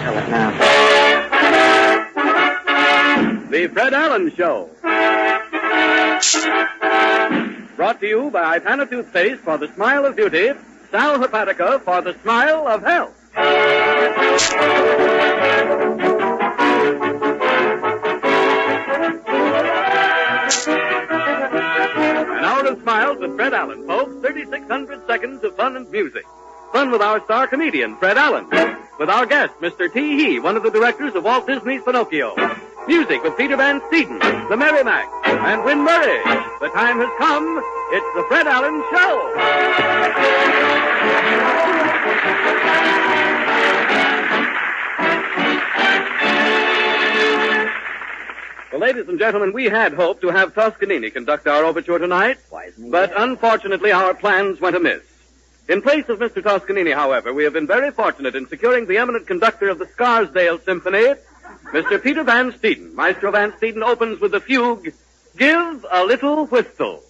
Tell it now. The Fred Allen Show. Brought to you by Ipana Toothpaste for the smile of beauty, Sal Hepatica for the smile of health. An hour of smiles with Fred Allen, folks. 3,600 seconds of fun and music. Fun with our star comedian, Fred Allen. With our guest, Mr. T. He, one of the directors of Walt Disney's Pinocchio. Music with Peter Van Steeden, the Merrimack, and Win Murray. The time has come. It's the Fred Allen Show. Well, ladies and gentlemen, we had hoped to have Toscanini conduct our overture tonight, but unfortunately our plans went amiss. In place of Mr. Toscanini, however, we have been very fortunate in securing the eminent conductor of the Scarsdale Symphony, Mr. Peter Van Steeden. Maestro Van Steeden opens with the fugue, Give a Little Whistle.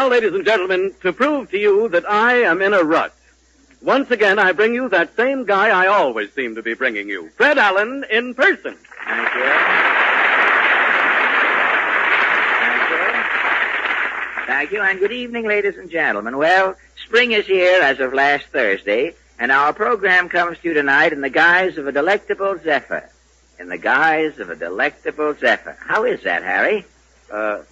Ladies and gentlemen, to prove to you that I am in a rut, once again I bring you that same guy I always seem to be bringing you, Fred Allen in person. Thank you. Thank you, and good evening, ladies and gentlemen. Well, spring is here as of last Thursday, and our program comes to you tonight in the guise of a delectable zephyr. In the guise of a delectable zephyr. How is that, Harry?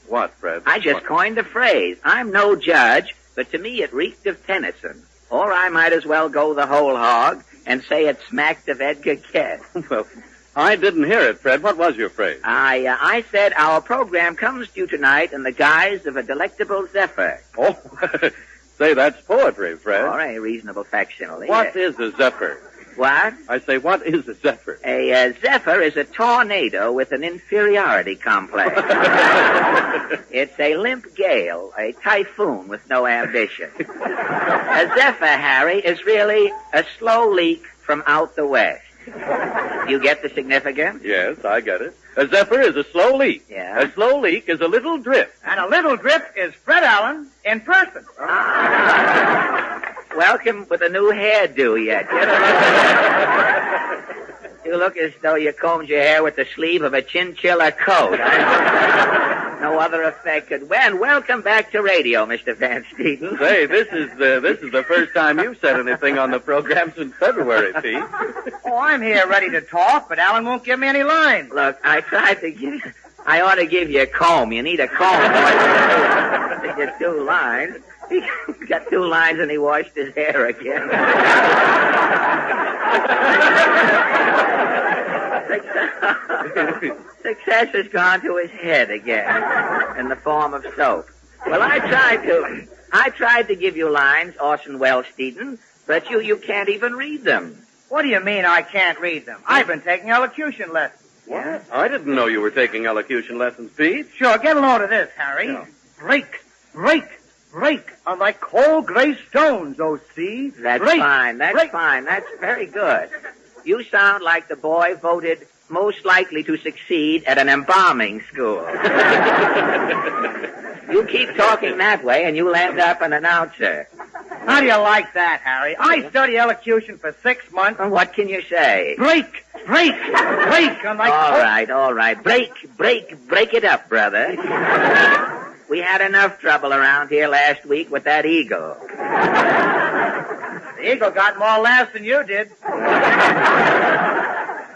What, Fred? I just coined the phrase. I'm no judge, but to me it reeked of Tennyson. Or I might as well go the whole hog and say it smacked of Edgar Kett. Well, I didn't hear it, Fred. What was your phrase? I said our program comes to you tonight in the guise of a delectable zephyr. Oh, say, that's poetry, Fred. Or a reasonable facsimile. What is a zephyr? What? I say, what is a zephyr? A zephyr is a tornado with an inferiority complex. It's a limp gale, a typhoon with no ambition. A zephyr, Harry, is really a slow leak from out the west. You get the significance? Yes, I get it. A zephyr is a slow leak. Yeah. A slow leak is a little drip. And a little drip is Fred Allen in person. Welcome with a new hairdo yet. You look as though you combed your hair with the sleeve of a chinchilla coat. No other effect could. And welcome back to radio, Mr. Van Steeden. Say, this is the first time you've said anything on the program since February, Pete. Oh, I'm here ready to talk, but Allen won't give me any lines. Look, I ought to give you a comb. You need a comb to get 2 lines. He got 2 lines and he washed his hair again. Success has gone to his head again in the form of soap. Well, I tried to give you lines, Orson Welles Steeden, but you can't even read them. What do you mean I can't read them? I've been taking elocution lessons. What? I didn't know you were taking elocution lessons, Pete. Sure, get a load of this, Harry. Yeah. Break, break, break on like cold gray stones, oh, see? That's break, fine. That's break. fine. That's very good. You sound like the boy voted most likely to succeed at an embalming school. You keep talking that way and you'll end up an announcer. How do you like that, Harry? I study elocution for 6 months. Well, what can you say? Break, break, break on like All right. Break it up, brother. We had enough trouble around here last week with that eagle. The eagle got more laughs than you did.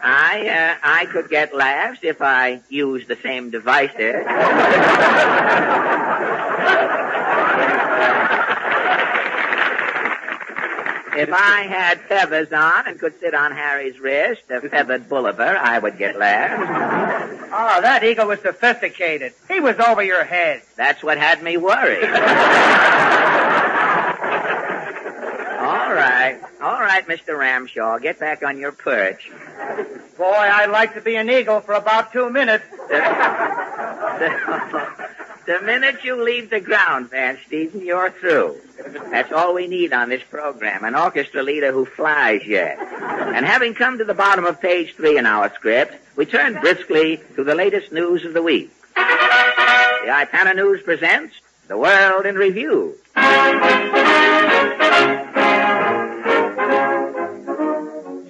I could get laughs if I used the same devices. If I had feathers on and could sit on Harry's wrist, a feathered Bolivar, I would get laughs. Oh, that eagle was sophisticated. He was over your head. That's what had me worried. All right, Mr. Ramshaw, get back on your perch. Boy, I'd like to be an eagle for about 2 minutes. The minute you leave the ground, Van Steeden, you're through. That's all we need on this program, an orchestra leader who flies yet. And having come to the bottom of page 3 in our script, we turn briskly to the latest news of the week. The Ipana News presents The World in Review.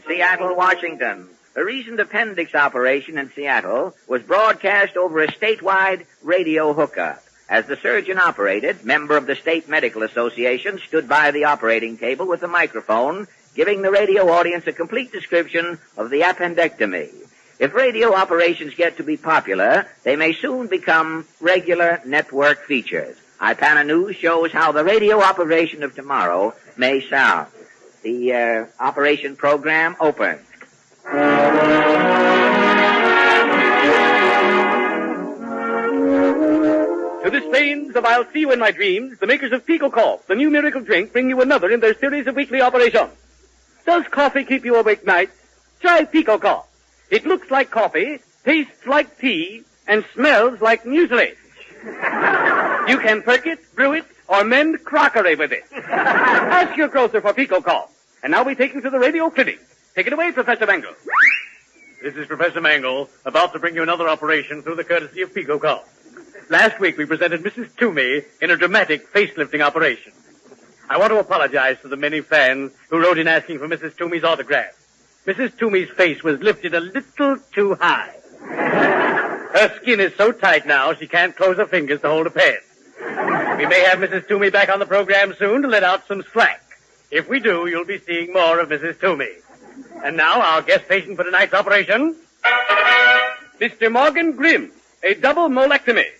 Seattle, Washington. A recent appendix operation in Seattle was broadcast over a statewide radio hookup. As the surgeon operated, member of the State Medical Association stood by the operating table with a microphone, giving the radio audience a complete description of the appendectomy. If radio operations get to be popular, they may soon become regular network features. Ipana News shows how the radio operation of tomorrow may sound. The operation program opens. To the strains of I'll See You in My Dreams, the makers of Pico Cough, the new miracle drink, bring you another in their series of weekly operations. Does coffee keep you awake nights? Try Pico Cough. It looks like coffee, tastes like tea, and smells like mucilage. You can perk it, brew it, or mend crockery with it. Ask your grocer for Pico Cough. And now we take you to the radio clinic. Take it away, Professor Mangle. This is Professor Mangle, about to bring you another operation through the courtesy of Pico Cough. Last week we presented Mrs. Toomey in a dramatic face-lifting operation. I want to apologize to the many fans who wrote in asking for Mrs. Toomey's autograph. Mrs. Toomey's face was lifted a little too high. Her skin is so tight now she can't close her fingers to hold a pen. We may have Mrs. Toomey back on the program soon to let out some slack. If we do, you'll be seeing more of Mrs. Toomey. And now, our guest patient for tonight's operation, Mr. Morgan Grimm, a double molectomy.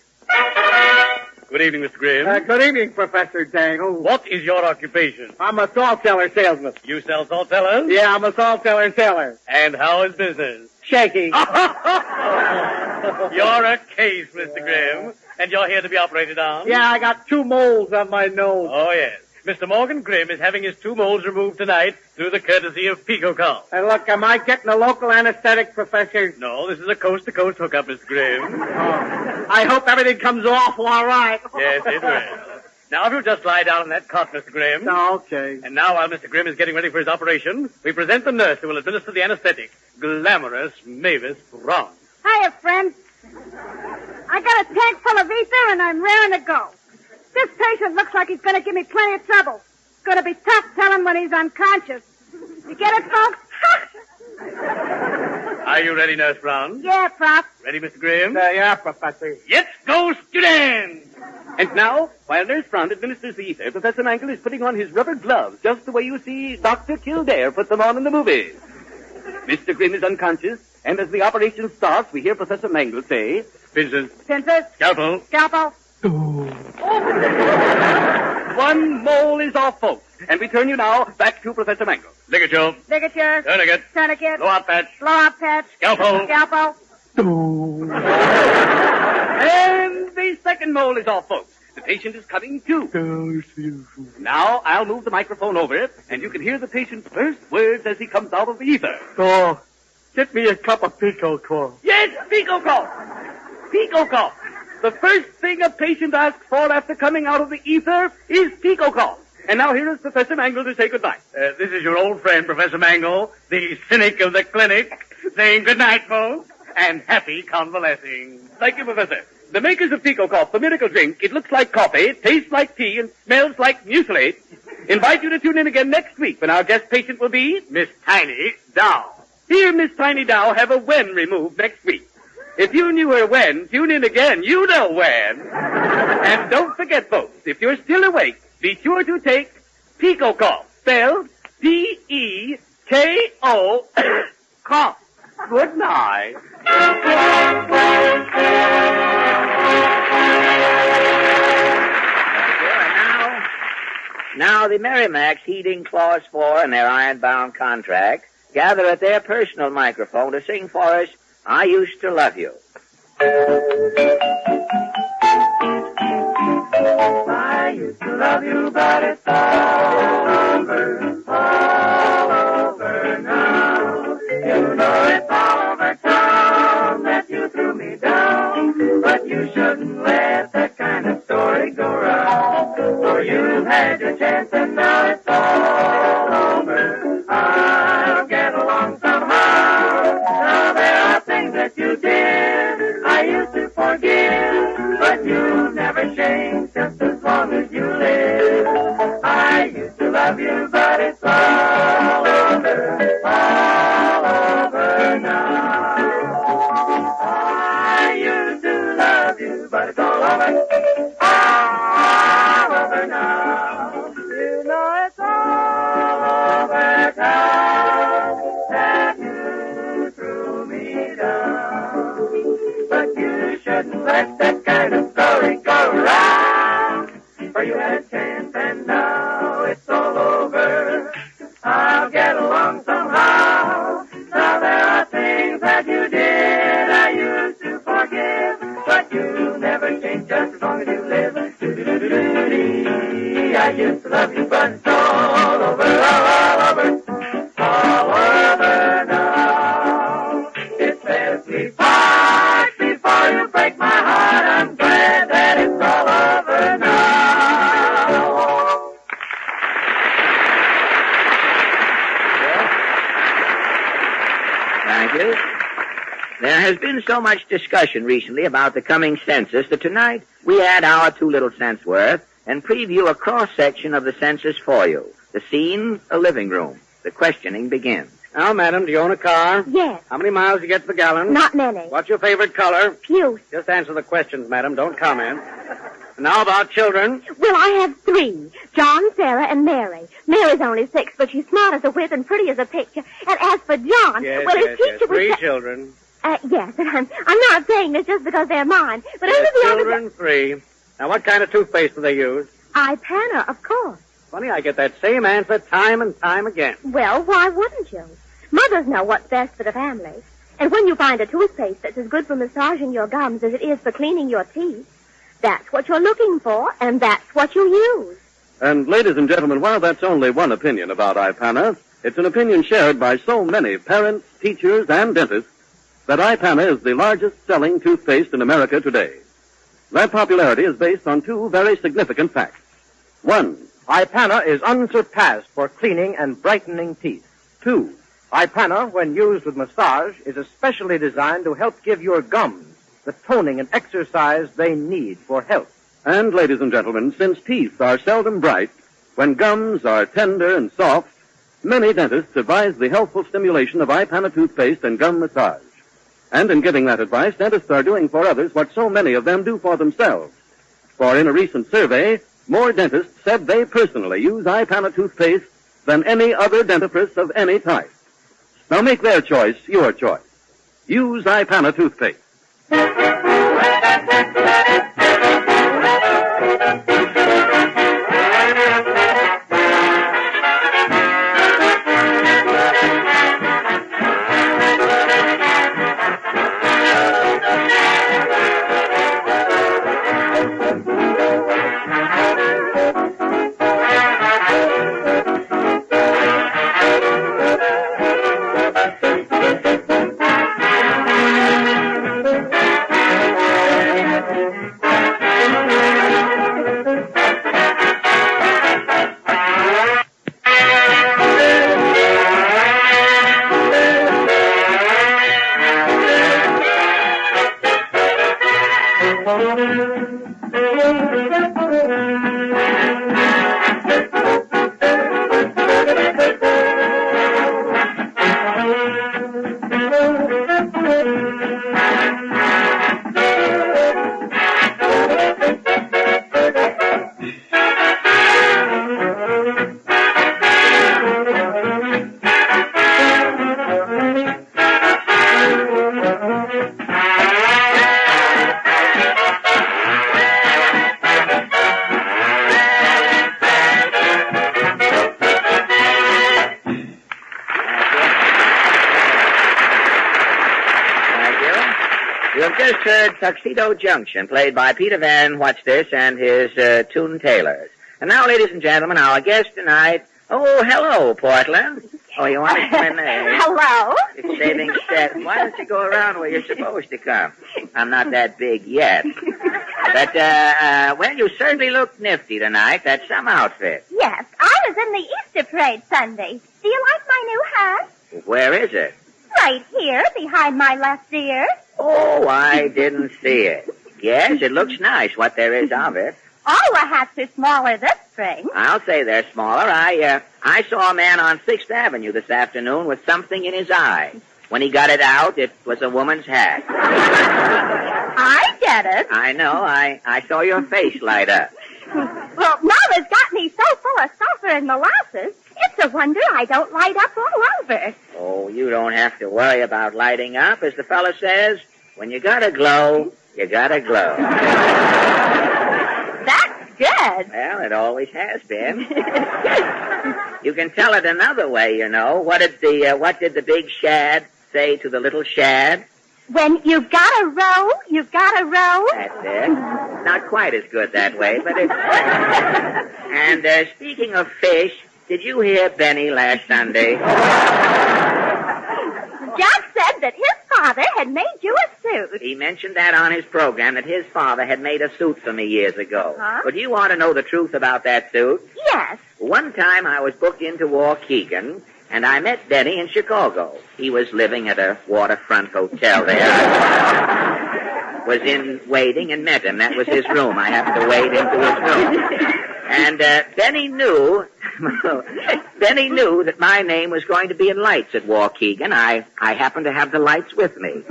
Good evening, Mr. Grimm. Good evening, Professor Dangle. What is your occupation? I'm a salt cellar salesman. You sell salt cellars? Yeah, I'm a salt cellar seller. And how is business? Shaky. You're a case, Mr. Grimm. And you're here to be operated on? Yeah, I got 2 moles on my nose. Oh, yes. Mr. Morgan Grimm is having his 2 moles removed tonight through the courtesy of Pico Cough. Hey, look, am I getting a local anesthetic, Professor? No, this is a coast-to-coast hookup, Mr. Grimm. I hope everything comes off all right. Yes, it will. Now, if you'll just lie down on that cot, Mr. Grimm. Okay. And now, while Mr. Grimm is getting ready for his operation, we present the nurse who will administer the anesthetic, glamorous Mavis Braun. Hiya, friend. I got a tank full of ether and I'm raring to go. This patient looks like he's going to give me plenty of trouble. It's going to be tough telling when he's unconscious. You get it, folks? Are you ready, Nurse Brown? Yeah, Prof. Ready, Mr. Grimm? Yeah, Professor. Let's go, students! And now, while Nurse Brown administers the ether, Professor Mangle is putting on his rubber gloves, just the way you see Dr. Kildare put them on in the movies. Mr. Grimm is unconscious, and as the operation starts, we hear Professor Mangle say, Pincers. Pincers. Scalpel. Scalpel. 1 mole is off, folks. And we turn you now back to Professor Mangle. Ligature. Ligature. Tourniquet. Tourniquet. Blowout patch. Blowout patch. Scalpel. Scalpel. And the 2nd mole is off, folks. The patient is coming to. Now, I'll move the microphone over, and you can hear the patient's first words as he comes out of the ether. Oh, get me a cup of Pico Cough. Yes, Pico Cough! Pico Cough! The first thing a patient asks for after coming out of the ether is Pico Cough. And now here is Professor Mangle to say goodnight. This is your old friend, Professor Mangle, the cynic of the clinic, saying good night, folks, and happy convalescing. Thank you, Professor. The makers of Pico Cough, the miracle drink, it looks like coffee, tastes like tea, and smells like mucilage, invite you to tune in again next week when our guest patient will be Miss Tiny Dow. Here, Miss Tiny Dow, have a wen removed next week. If you knew her when, tune in again. You know when. And don't forget, folks, if you're still awake, be sure to take Pico Cough, spelled P-E-K-O, cough. Good night. Now the Merrimacks, heeding Clause 4 in their iron-bound contract, gather at their personal microphone to sing for us, I Used to Love You. I used to love you, but it's all over now. You know it's all over town that you threw me down, but you shouldn't let that kind of story go round. For you've had your chance and now it's all over. I'll get along somehow. Now there are things that you did I used to forgive, but you never changed just as long as you live. I used to love you, but it's all over now. I used to love you, but it's all over now. You know it's all over now that you threw me down. But you shouldn't let that kind of story go round. For you had a chance and now it's all over. I'll get along somehow. Now there are things that you did I used to forgive, but you never changed just as long as you live. I used to love you, but it's all over now. It's best we part before you break my heart. I'm glad that it's all over now. Thank you. There has been so much discussion recently about the coming census that tonight we add our 2 little cents worth and preview a cross-section of the census for you. The scene, a living room. The questioning begins. Now, madam, do you own a car? Yes. How many miles do you get to the gallon? Not many. What's your favorite color? Puce. Just answer the questions, madam. Don't comment. Now about children. Well, I have 3. John, Sarah, and Mary. Mary's only 6, but she's smart as a whip and pretty as a picture. And as for John, Yes, well, yes, his teacher yes. 3 was... children. Yes, and I'm not saying this just because they're mine, but Yes, under the children, 3. Now, what kind of toothpaste do they use? Ipana, of course. Funny, I get that same answer time and time again. Well, why wouldn't you? Mothers know what's best for the family. And when you find a toothpaste that's as good for massaging your gums as it is for cleaning your teeth, that's what you're looking for, and that's what you use. And, ladies and gentlemen, while that's only one opinion about Ipana, it's an opinion shared by so many parents, teachers, and dentists that Ipana is the largest-selling toothpaste in America today. That popularity is based on 2 very significant facts. 1, Ipana is unsurpassed for cleaning and brightening teeth. 2, Ipana, when used with massage, is especially designed to help give your gums the toning and exercise they need for health. And, ladies and gentlemen, since teeth are seldom bright, when gums are tender and soft, many dentists advise the healthful stimulation of Ipana toothpaste and gum massage. And in giving that advice, dentists are doing for others what so many of them do for themselves. For in a recent survey, more dentists said they personally use Ipana toothpaste than any other dentifrice of any type. Now make their choice your choice. Use Ipana toothpaste. just heard Tuxedo Junction, played by Peter Van What's This and his Toon Tailors. And now, ladies and gentlemen, our guest tonight. Oh, hello, Portland. Oh, you want to come in there? Hello. It's saving set. Why don't you go around where you're supposed to come? I'm not that big yet. But, well, you certainly look nifty tonight. That's some outfit. Yes, I was in the Easter parade Sunday. Do you like my new hat? Where is it? Right here, behind my left ear. Oh, I didn't see it. Yes, it looks nice, what there is of it. All the hats are smaller this spring. I'll say they're smaller. I saw a man on 6th Avenue this afternoon with something in his eye. When he got it out, it was a woman's hat. I get it. I know. I saw your face light up. Well, Mama's got me so full of sulfur and molasses, it's a wonder I don't light up all over. Oh, you don't have to worry about lighting up. As the fella says, when you gotta glow, you gotta glow. That's good. Well, it always has been. You can tell it another way, you know. What did the big shad say to the little shad? When you've got a row, you've got a row. That's it. Not quite as good that way, but it's... And speaking of fish, did you hear Benny last Sunday? Jack said that his father had made you a suit. He mentioned that on his program, that his father had made a suit for me years ago. Huh? But do you want to know the truth about that suit? Yes. One time I was booked into Waukegan, and I met Benny in Chicago. He was living at a waterfront hotel there. I was in waiting and met him. That was his room. I happened to wade into his room. And Benny knew that my name was going to be in lights at Waukegan. I happened to have the lights with me.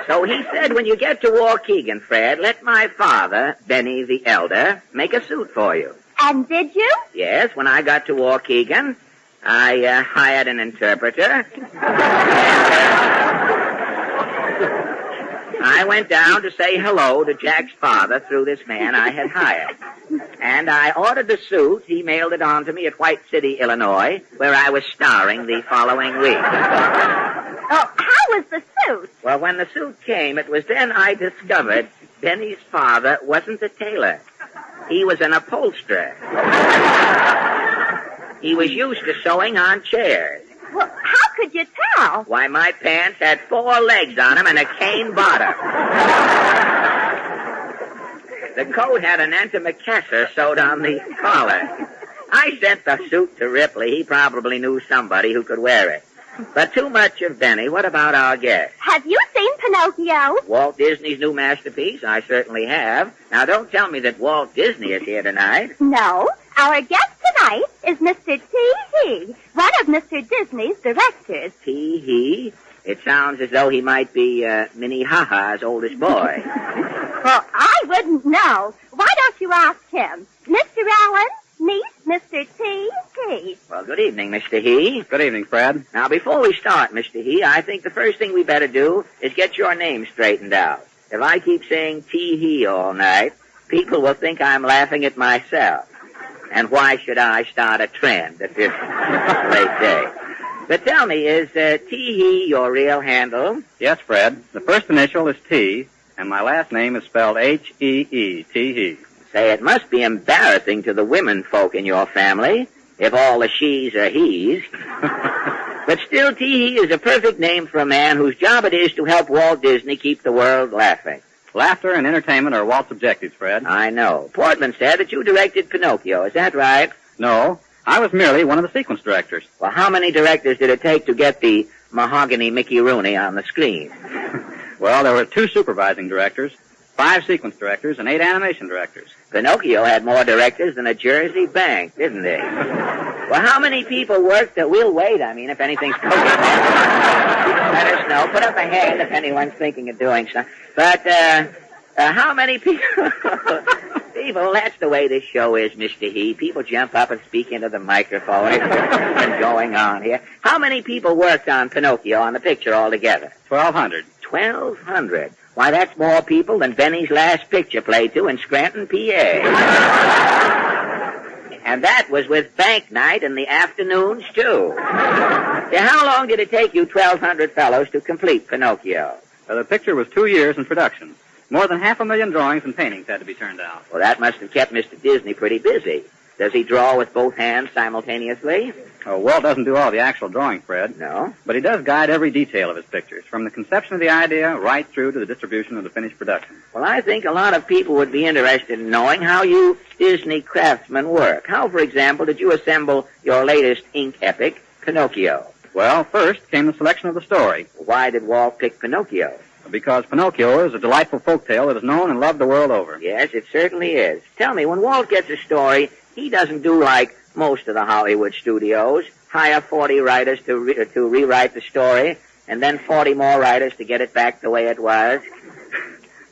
So he said, when you get to Waukegan, Fred, let my father, Benny the Elder, make a suit for you. And did you? Yes, when I got to Waukegan, I hired an interpreter. I went down to say hello to Jack's father through this man I had hired. And I ordered the suit. He mailed it on to me at White City, Illinois, where I was starring the following week. Oh, how was the suit? Well, when the suit came, it was then I discovered Benny's father wasn't a tailor. He was an upholsterer. He was used to sewing on chairs. Well, how could you tell? Why, my pants had 4 legs on them and a cane bottom. The coat had an antimacassar sewed on the collar. I sent the suit to Ripley. He probably knew somebody who could wear it. But too much of Benny. What about our guest? Have you seen Pinocchio? Walt Disney's new masterpiece? I certainly have. Now, don't tell me that Walt Disney is here tonight. No. Our guest tonight is Mr. T.He., one of Mr. Disney's directors. T.He.? It sounds as though he might be Minnehaha's oldest boy. Well, I wouldn't know. Why don't you ask him? Mr. Allen, meet Mr. T.He. Well, good evening, Mr. He. Good evening, Fred. Now, before we start, Mr. He, I think the first thing we better do is get your name straightened out. If I keep saying T.He. all night, people will think I'm laughing at myself. And why should I start a trend at this late day? But tell me, is T.He. your real handle? Yes, Fred. The first initial is T, and my last name is spelled H-E-E, T-He. Say, it must be embarrassing to the women folk in your family if all the she's are he's. But still, T.He. is a perfect name for a man whose job it is to help Walt Disney keep the world laughing. Laughter and entertainment are Walt's objectives, Fred. I know. Portman said that you directed Pinocchio. Is that right? No, I was merely one of the sequence directors. Well, how many directors did it take to get the mahogany Mickey Rooney on the screen? Well, there were 2 supervising directors, 5 sequence directors, and 8 animation directors. Pinocchio had more directors than a Jersey bank, didn't he? Well, how many people worked we'll wait, if anything's cooking. Let us know. Put up a hand if anyone's thinking of doing something. But, how many people... People, that's the way this show is, Mr. He. People jump up and speak into the microphone. It's been going on here. How many people worked on Pinocchio on the picture altogether? 1,200. 1,200. Why, that's more people than Benny's last picture played to in Scranton, PA. And that was with bank night in the afternoons, too. Now, how long did it take you 1,200 fellows to complete Pinocchio? The picture was 2 years in production. More than 500,000 drawings and paintings had to be turned out. Well, that must have kept Mr. Disney pretty busy. Does he draw with both hands simultaneously? Oh, Walt doesn't do all the actual drawing, Fred. No? But he does guide every detail of his pictures, from the conception of the idea right through to the distribution of the finished production. Well, I think a lot of people would be interested in knowing how you Disney craftsmen work. How, for example, did you assemble your latest ink epic, Pinocchio? Well, first came the selection of the story. Why did Walt pick Pinocchio? Because Pinocchio is a delightful folk tale that is known and loved the world over. Yes, it certainly is. Tell me, when Walt gets a story, he doesn't do like most of the Hollywood studios, hire 40 writers to rewrite the story, and then 40 more writers to get it back the way it was.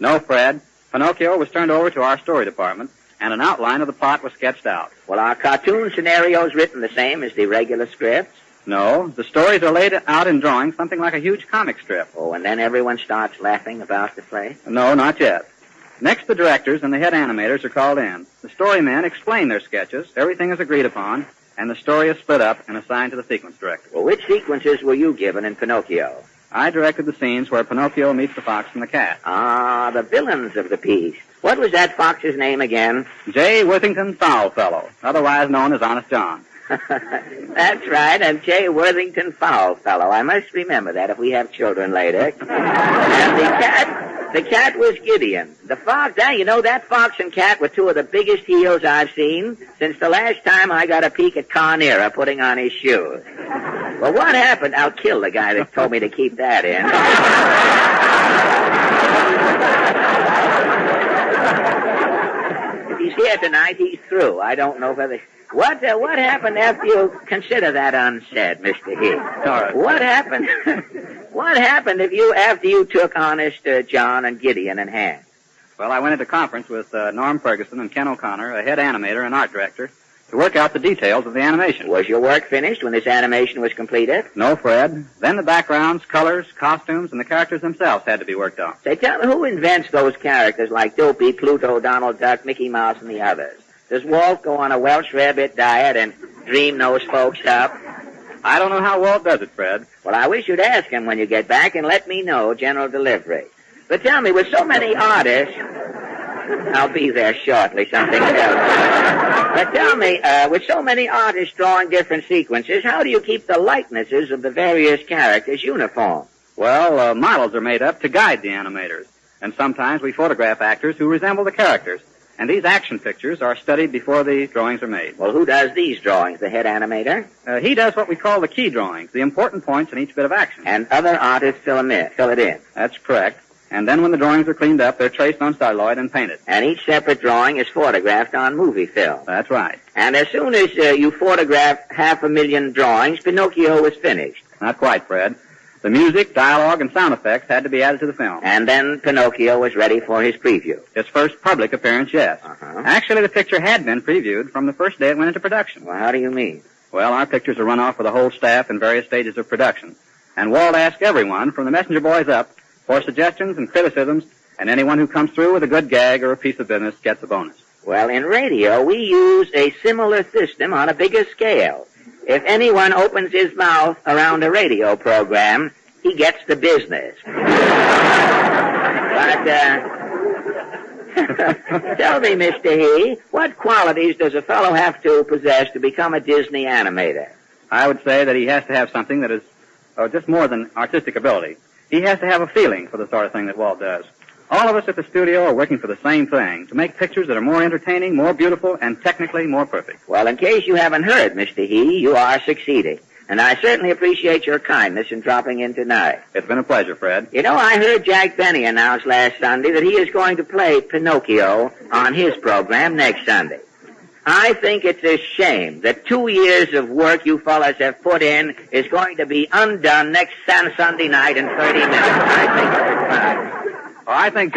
No, Fred. Pinocchio was turned over to our story department, and an outline of the plot was sketched out. Well, are cartoon scenarios written the same as the regular scripts? No, the stories are laid out in drawings, something like a huge comic strip. Oh, and then everyone starts laughing about the play? No, not yet. Next, the directors and the head animators are called in. The story men explain their sketches, everything is agreed upon, and the story is split up and assigned to the sequence director. Well, which sequences were you given in Pinocchio? I directed the scenes where Pinocchio meets the fox and the cat. Ah, the villains of the piece. What was that fox's name again? J. Worthington Foulfellow, otherwise known as Honest John. That's right, and J. Worthington Foulfellow. I must remember that if we have children later. And the cat was Gideon. The fox, that fox and cat were two of the biggest heels I've seen since the last time I got a peek at Carnera putting on his shoes. Well, what happened? I'll kill the guy that told me to keep that in. If he's here tonight, he's through. I don't know whether... What happened after you consider that unsaid, Mr. Heath? All right. What happened? What happened after you took Honest John and Gideon in hand? Well, I went into conference with Norm Ferguson and Ken O'Connor, a head animator and art director, to work out the details of the animation. Was your work finished when this animation was completed? No, Fred. Then the backgrounds, colors, costumes, and the characters themselves had to be worked on. Say, tell me, who invents those characters like Dopey, Pluto, Donald Duck, Mickey Mouse, and the others? Does Walt go on a Welsh rarebit diet and dream those folks up? I don't know how Walt does it, Fred. Well, I wish you'd ask him when you get back and let me know general delivery. But tell me, with so many artists... I'll be there shortly, something else. But tell me, with so many artists drawing different sequences, how do you keep the likenesses of the various characters uniform? Well, models are made up to guide the animators. And sometimes we photograph actors who resemble the characters. And these action pictures are studied before the drawings are made. Well, who does these drawings? The head animator? He does what we call the key drawings, the important points in each bit of action. And other artists fill it in? That's correct. And then when the drawings are cleaned up, they're traced on celluloid and painted. And each separate drawing is photographed on movie film? That's right. And as soon as you photograph 500,000 drawings, Pinocchio was finished? Not quite, Fred. The music, dialogue, and sound effects had to be added to the film. And then Pinocchio was ready for his preview? His first public appearance, yes. Uh-huh. Actually, the picture had been previewed from the first day it went into production. Well, how do you mean? Well, our pictures are run off with the whole staff in various stages of production. And Walt asked everyone, from the messenger boys up, for suggestions and criticisms, and anyone who comes through with a good gag or a piece of business gets a bonus. Well, in radio, we use a similar system on a bigger scale. If anyone opens his mouth around a radio program, he gets the business. But, tell me, Mr. He, what qualities does a fellow have to possess to become a Disney animator? I would say that he has to have something that is just more than artistic ability. He has to have a feeling for the sort of thing that Walt does. All of us at the studio are working for the same thing, to make pictures that are more entertaining, more beautiful, and technically more perfect. Well, in case you haven't heard, Mr. He, you are succeeding. And I certainly appreciate your kindness in dropping in tonight. It's been a pleasure, Fred. You know, I heard Jack Benny announce last Sunday that he is going to play Pinocchio on his program next Sunday. I think it's a shame that 2 years of work you fellas have put in is going to be undone next Sunday night in 30 minutes. I think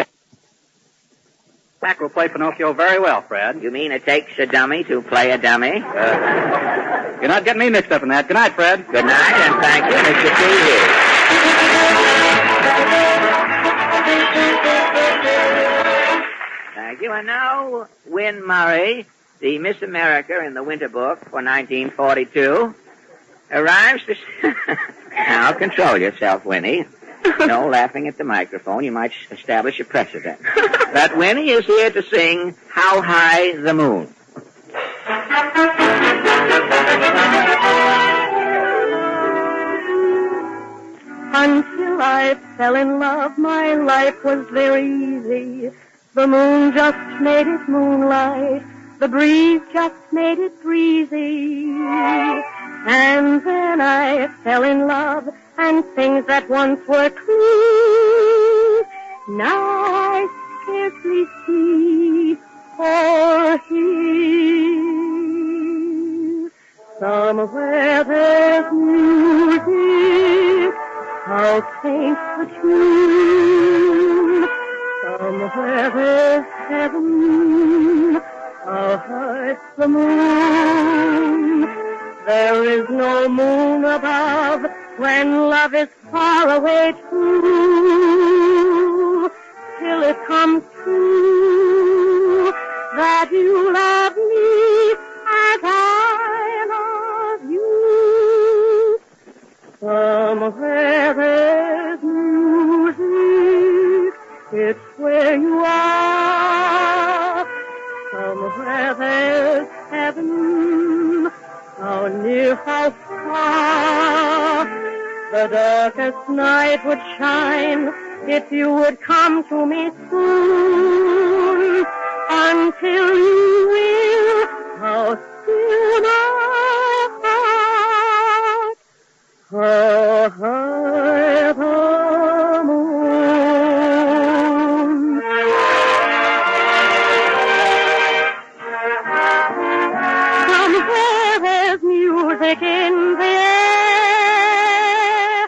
Jack will play Pinocchio very well, Fred. You mean it takes a dummy to play a dummy? You're not getting me mixed up in that. Good night, Fred. Good night, and thank you, Mr. T. Thank you. And now, Win Murray, the Miss America in the Winter Book for 1942, arrives to... Now, control yourself, Winnie. No, laughing at the microphone. You might establish a precedent. But Winnie is here to sing How High the Moon. Until I fell in love, my life was very easy. The moon just made it moonlight. The breeze just made it breezy. And then I fell in love, and things that once were clean, now I scarcely see or hear. Somewhere there's music, how faint the tune. Somewhere there's heaven, how high the moon. There is no moon above when love is far away too, till it comes true that you love me as I love you. Somewhere there's music, it's where you are. Somewhere there's heaven, how near, how far. The darkest night would shine if you would come to me soon. Until you will, how still my heart, how high the moon. Somewhere there's music in the air.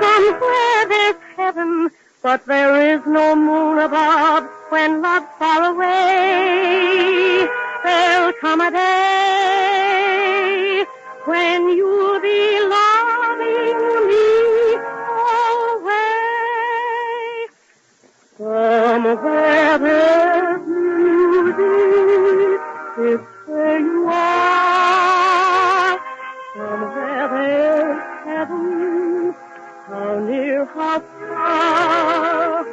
Somewhere there's heaven, but there is no moon above when love's far away. There'll come a day when you'll be loving me always. Somewhere there's music, it's where you are. Somewhere there's heaven, how near, how far.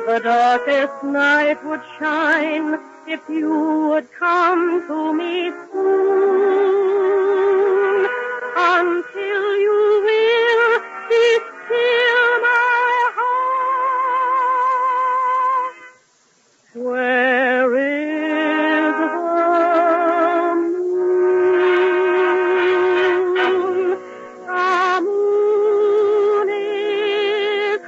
The darkest night would shine if you would come to me soon. Until you will be still my heart. Where is the moon? The moon is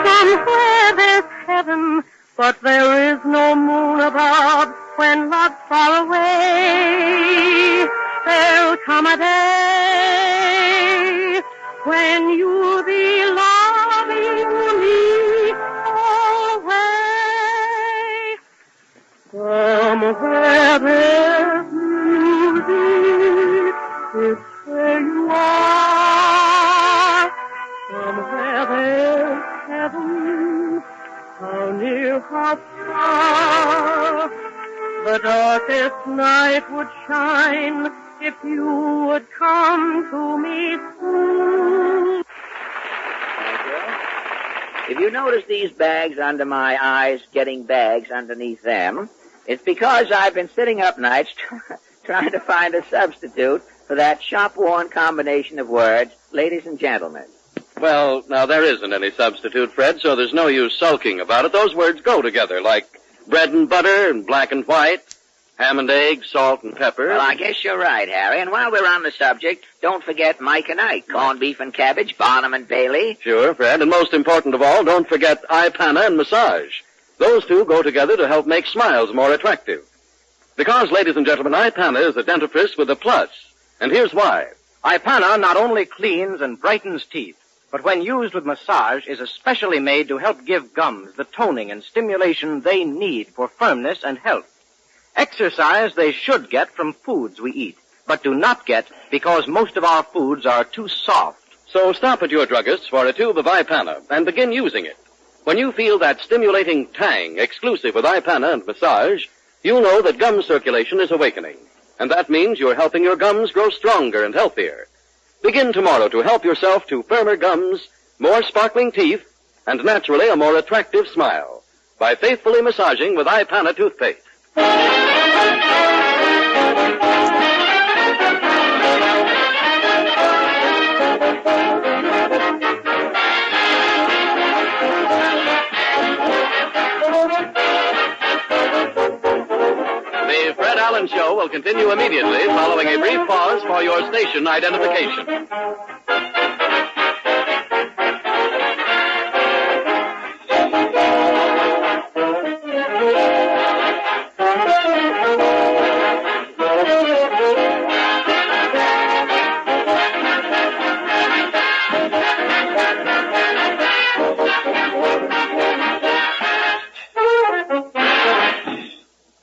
Somewhere there's heaven, but there is no moon above when love's far away. There'll come a day when you'll be loving me always. Somewhere there's music, it's where you are. Somewhere there's heaven, how near, how far. The darkest night would shine if you would come to me soon. If you notice these bags under my eyes getting bags underneath them, it's because I've been sitting up nights trying to find a substitute for that shop-worn combination of words, ladies and gentlemen. Well, now, there isn't any substitute, Fred, so there's no use sulking about it. Those words go together, like bread and butter and black and white, ham and eggs, salt and pepper. Well, I guess you're right, Harry. And while we're on the subject, don't forget Mike and Ike, corned beef and cabbage, Barnum and Bailey. Sure, Fred. And most important of all, don't forget eye-panna and massage. Those two go together to help make smiles more attractive. Because, ladies and gentlemen, eye-panna is a dentifrice with a plus. And here's why. Eye-panna not only cleans and brightens teeth, but when used with massage is especially made to help give gums the toning and stimulation they need for firmness and health. Exercise they should get from foods we eat, but do not get because most of our foods are too soft. So stop at your druggist for a tube of eye-panna and begin using it. When you feel that stimulating tang exclusive with Ipana and massage, you'll know that gum circulation is awakening. And that means you're helping your gums grow stronger and healthier. Begin tomorrow to help yourself to firmer gums, more sparkling teeth, and naturally a more attractive smile by faithfully massaging with Ipana toothpaste. The Fred Allen Show will continue immediately following a brief pause for your station identification.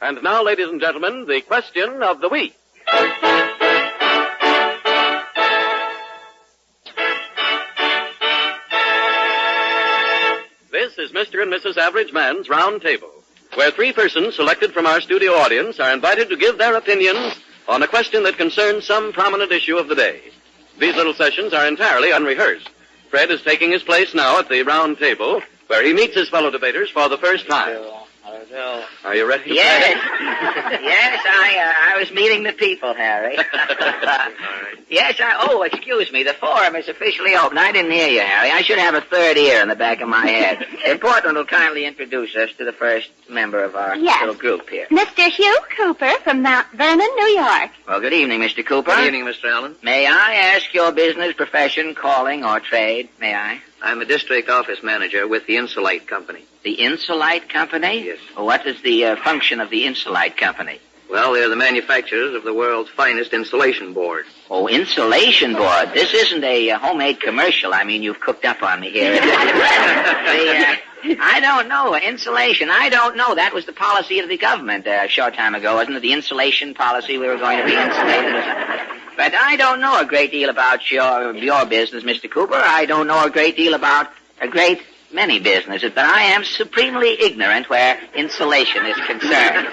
And now, ladies and gentlemen, the question of the week. This is Mr. and Mrs. Average Man's Round Table, where three persons selected from our studio audience are invited to give their opinions on a question that concerns some prominent issue of the day. These little sessions are entirely unrehearsed. Fred is taking his place now at the round table, where he meets his fellow debaters for the first time. Are you ready? Yes. Yes, I was meeting the people, Harry. Yes, excuse me. The forum is officially open. I didn't hear you, Harry. I should have a third ear in the back of my head. Portland will kindly introduce us to the first member of our little group here. Mr. Hugh Cooper from Mount Vernon, New York. Well, good evening, Mr. Cooper. Good evening, Mr. Allen. May I ask your business, profession, calling, or trade? May I? I'm a district office manager with the Insulite Company. The Insulite Company? Yes. Well, what is the function of the Insulite Company? Well, they're the manufacturers of the world's finest insulation board. Oh, insulation board. This isn't a homemade commercial. I mean, you've cooked up on me here. I don't know. Insulation. I don't know. That was the policy of the government a short time ago, wasn't it? The insulation policy. We were going to be insulated or something. But I don't know a great deal about your business, Mr. Cooper. I don't know a great deal about a great many businesses, but I am supremely ignorant where insulation is concerned.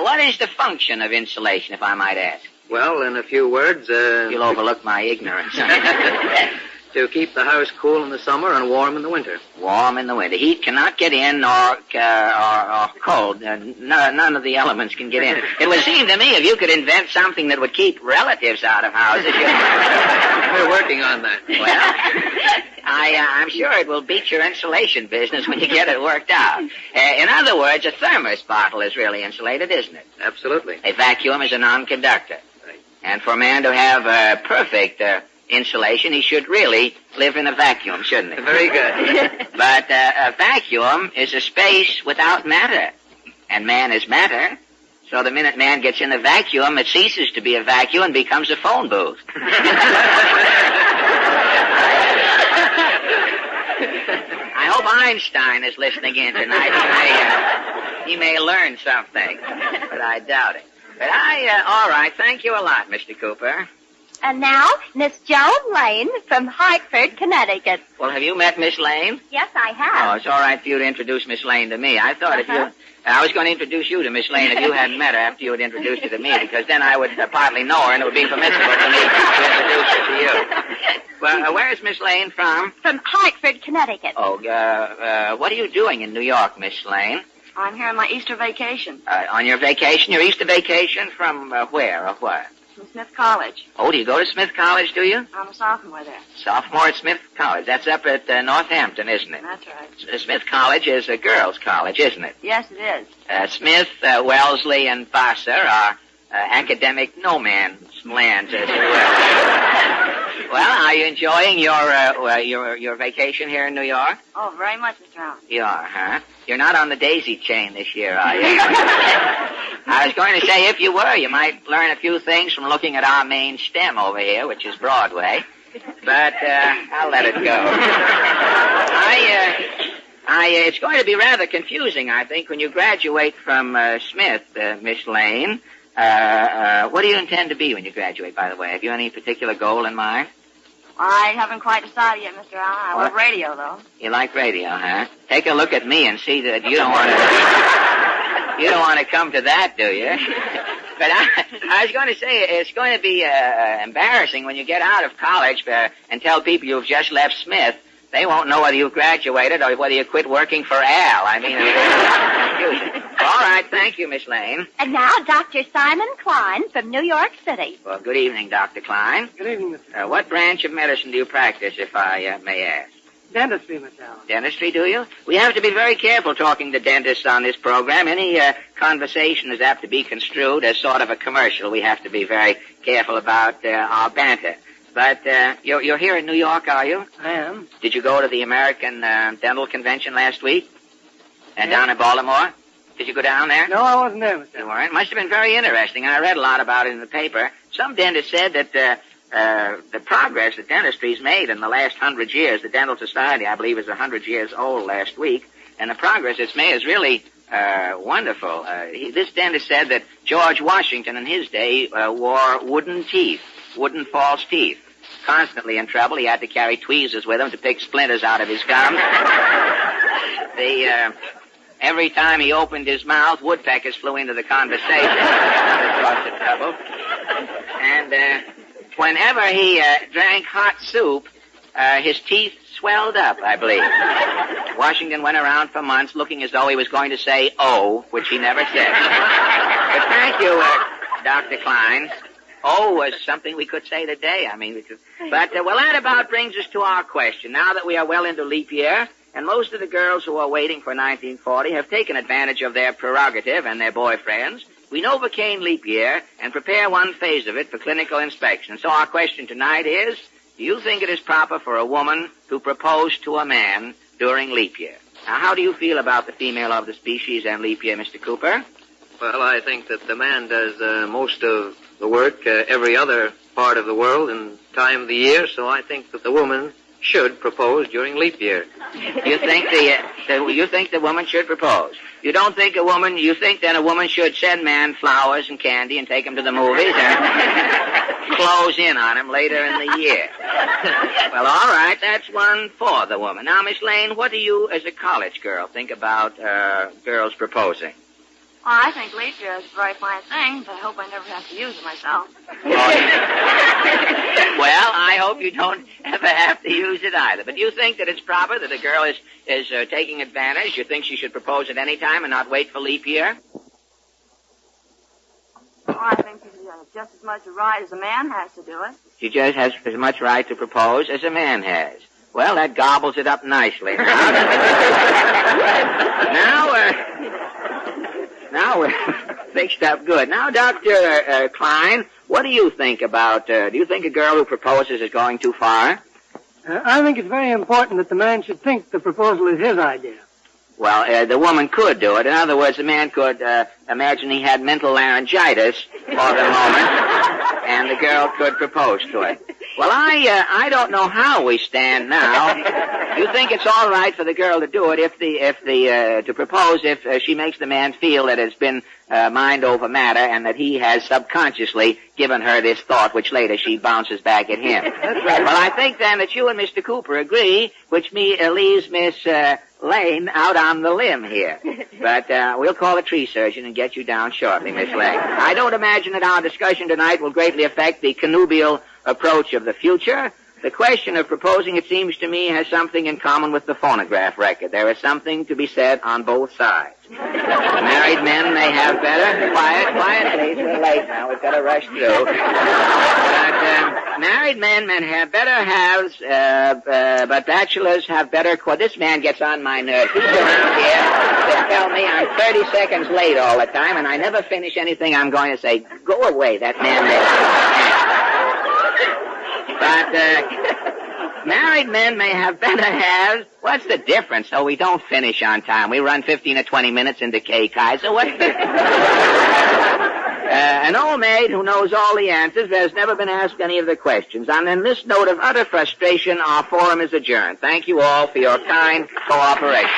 What is the function of insulation, if I might ask? Well, in a few words, You'll overlook my ignorance. to keep the house cool in the summer and warm in the winter. Warm in the winter. Heat cannot get in, or cold. None of the elements can get in. It would seem to me if you could invent something that would keep relatives out of houses. We're working on that. Well, I'm sure it will beat your insulation business when you get it worked out. In other words, a thermos bottle is really insulated, isn't it? Absolutely. A vacuum is a non-conductor. Right. And for a man to have perfect insulation, he should really live in a vacuum, shouldn't he? Very good. But a vacuum is a space without matter. And man is matter. So the minute man gets in the vacuum, it ceases to be a vacuum and becomes a phone booth. I hope Einstein is listening in tonight. He may learn something, but I doubt it. But all right, thank you a lot, Mr. Cooper. And now, Miss Joan Lane from Hartford, Connecticut. Well, have you met Miss Lane? Yes, I have. Oh, it's all right for you to introduce Miss Lane to me. I thought I was going to introduce you to Miss Lane if you hadn't met her after you had introduced her to me, because then I would partly know her and it would be permissible for me to introduce her to you. Well, where's Miss Lane from? From Hartford, Connecticut. Oh, what are you doing in New York, Miss Lane? I'm here on my Easter vacation. On your vacation? Your Easter vacation from where or what? From Smith College. Oh, do you go to Smith College, do you? I'm a sophomore there. Sophomore at Smith College. That's up at Northampton, isn't it? That's right. Smith College is a girls' college, isn't it? Yes, it is. Smith, Wellesley, and Vassar are academic no man's lands, as it were. Well, are you enjoying your vacation here in New York? Oh, very much, Mr. Allen. You are, huh? You're not on the daisy chain this year, are you? I was going to say, if you were, you might learn a few things from looking at our main stem over here, which is Broadway. But I'll let it go. It's going to be rather confusing, I think, when you graduate from Smith, Miss Lane. What do you intend to be when you graduate, by the way? Have you any particular goal in mind? I haven't quite decided yet, Mr. Allen. I love radio, though. You like radio, huh? Take a look at me and see that you don't want to come to that, do you? But I was going to say, it's going to be embarrassing when you get out of college and tell people you've just left Smith. They won't know whether you've graduated or whether you quit working for Al. I mean, it's confusing. All right, thank you, Miss Lane. And now, Dr. Simon Klein from New York City. Well, good evening, Dr. Klein. Good evening, Mr. What branch of medicine do you practice, if I may ask? Dentistry, Mr. Allen. Dentistry, do you? We have to be very careful talking to dentists on this program. Any conversation is apt to be construed as sort of a commercial. We have to be very careful about our banter. But you're here in New York, are you? I am. Did you go to the American Dental Convention last week? And down in Baltimore? Did you go down there? No, I wasn't there, Mr. You weren't? Must have been very interesting. I read a lot about it in the paper. Some dentist said that the progress that dentistry's made in the last 100 years, the Dental Society, I believe, is 100 years old last week, and the progress it's made is really wonderful. This dentist said that George Washington in his day wore wooden teeth, wooden false teeth. Constantly in trouble. He had to carry tweezers with him to pick splinters out of his gums. Every time he opened his mouth, woodpeckers flew into the conversation. Lots of trouble. And whenever he drank hot soup, his teeth swelled up, I believe. Washington went around for months looking as though he was going to say, "oh," which he never said. But thank you, Dr. Klein. Oh, was something we could say today. I mean, But that about brings us to our question. Now that we are well into leap year, and most of the girls who are waiting for 1940 have taken advantage of their prerogative and their boyfriends, we novocaine leap year and prepare one phase of it for clinical inspection. So our question tonight is, do you think it is proper for a woman to propose to a man during leap year? Now, how do you feel about the female of the species and leap year, Mr. Cooper? Well, I think that the man does most of the work every other part of the world and time of the year, so I think that the woman should propose during leap year. You think you think the woman should propose? You don't think you think that a woman should send man flowers and candy and take him to the movies and close in on him later in the year? Well, all right, that's one for the woman. Now, Miss Lane, what do you, as a college girl, think about girls proposing? Well, I think leap year is a very fine thing, but I hope I never have to use it myself. Well, I hope you don't ever have to use it either. But you think that it's proper that a girl is taking advantage? You think she should propose at any time and not wait for leap year? Well, I think she has just as much a right as a man has to do it. She just has as much right to propose as a man has. Well, that gobbles it up nicely. Now we're fixed up good. Now, Dr. Klein, what do you think about, do you think a girl who proposes is going too far? I think it's very important that the man should think the proposal is his idea. Well, the woman could do it. In other words, the man could imagine he had mental laryngitis for the moment, and the girl could propose to it. Well, I don't know how we stand now. You think it's all right for the girl to do it to propose if she makes the man feel that it's been mind over matter and that he has subconsciously given her this thought, which later she bounces back at him. That's right. Well, I think then that you and Mr. Cooper agree, which leaves Miss Lane out on the limb here. But we'll call a tree surgeon and get you down shortly, Miss Lane. I don't imagine that our discussion tonight will greatly affect the connubial approach of the future. The question of proposing, it seems to me, has something in common with the phonograph record. There is something to be said on both sides. Married men may have better... Quiet, please. We're late now. We've got to rush through. But married men have better halves, but bachelors have better... This man gets on my nerves. He's around here to tell me I'm 30 seconds late all the time, and I never finish anything I'm going to say. Go away, that man. But married men may have better halves. What's the difference? So we don't finish on time. We run 15 or 20 minutes into K-Kai. So what's the... An old maid who knows all the answers but has never been asked any of the questions. And on this note of utter frustration, our forum is adjourned. Thank you all for your kind cooperation.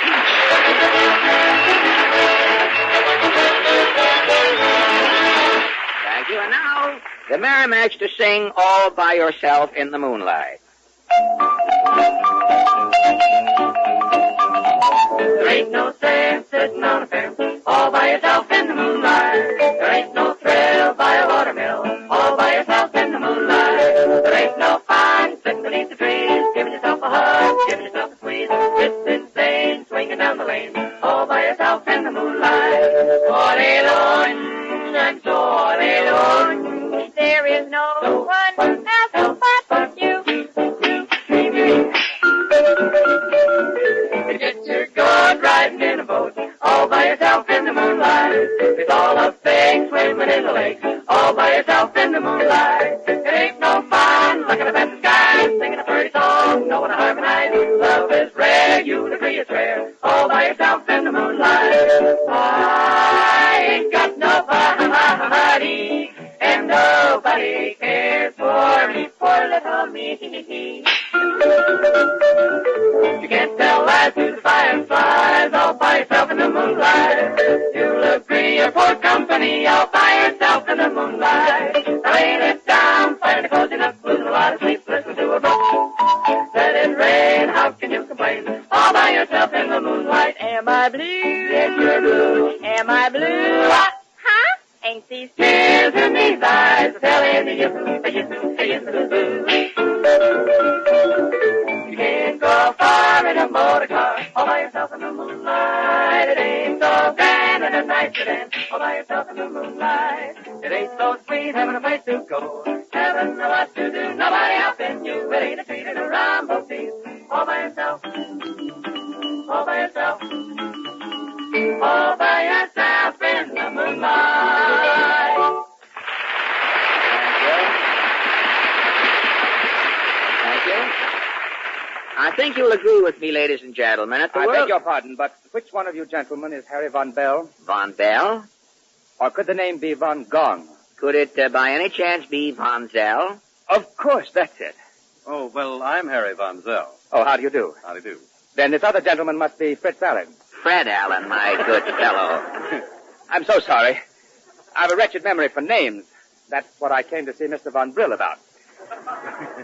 Thank you. And now, the Merrimacs to sing All by Yourself in the Moonlight. There ain't no sense sitting on a fence all by yourself in the moonlight. There ain't no thrill by a watermill all by yourself in the moonlight. There ain't no fun sitting beneath the trees, giving yourself a hug, giving yourself a squeeze. It's insane swinging down the lane all by yourself in the moonlight. All alone and so all alone. There is no one else but you. You get your gourd riding in a boat all by yourself in the moonlight. It's all a fake swimming in the lake all by yourself in the moonlight. It ain't no fun looking up at the sky, singing a pretty song, knowing to harmonize. Love is rare, you agree it's rare, all by yourself in the moonlight. I ain't got nobody, and nobody cares for me, poor little me. You can't tell lies to the fireflies all by yourself in the moonlight. You'll agree you're poor company all by yourself in the moonlight. Rain it down, find a cozy nook, losing a lot of sleep, listen to a book. Let it rain, how can you complain? All by yourself in the moonlight. Am I blue? Yes, you're blue. Am I blue? Huh? Ain't these tears in these eyes telling me you can't go far in a motor car all by yourself in the moonlight. It ain't so grand in a night sedan all by yourself in the moonlight. It ain't so sweet having a place to go, having a lot to do, nobody helping you. It ain't a treat in a rumble piece all by yourself, all by yourself, all by yourself in the moonlight. Thank you. I think you'll agree with me, ladies and gentlemen. At the I world... beg your pardon, but which one of you gentlemen is Harry Von Bell? Von Bell? Or could the name be Von Gong? Could it by any chance be Von Zell? Of course, that's it. Oh, well, I'm Harry Von Zell. Oh, how do you do? How do you do? Then this other gentleman must be Fritz Allen. Fred Allen, my good fellow. I'm so sorry. I've a wretched memory for names. That's what I came to see Mr. Von Brill about.